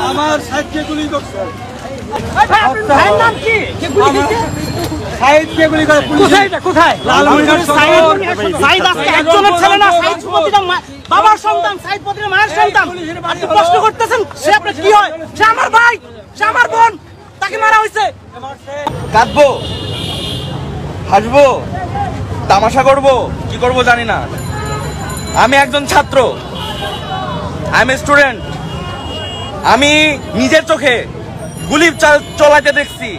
আমার সাইডকে গুলি করছে। বাবার সন্তান, সাইদ প্রতিটা মায়ের সন্তান। আপনি প্রশ্ন করতেছেন সে আপনার কি হয়? সে আমার ভাই, সে আমার বোন, তাকে মারা হয়েছে। কাঁদবো, হাসবো, তামাশা করবো, কি করবো জানি না। আমি একজন ছাত্র, আই এম এ স্টুডেন্ট। আমি নিজের চোখে গুলি চলাইতে দেখছি।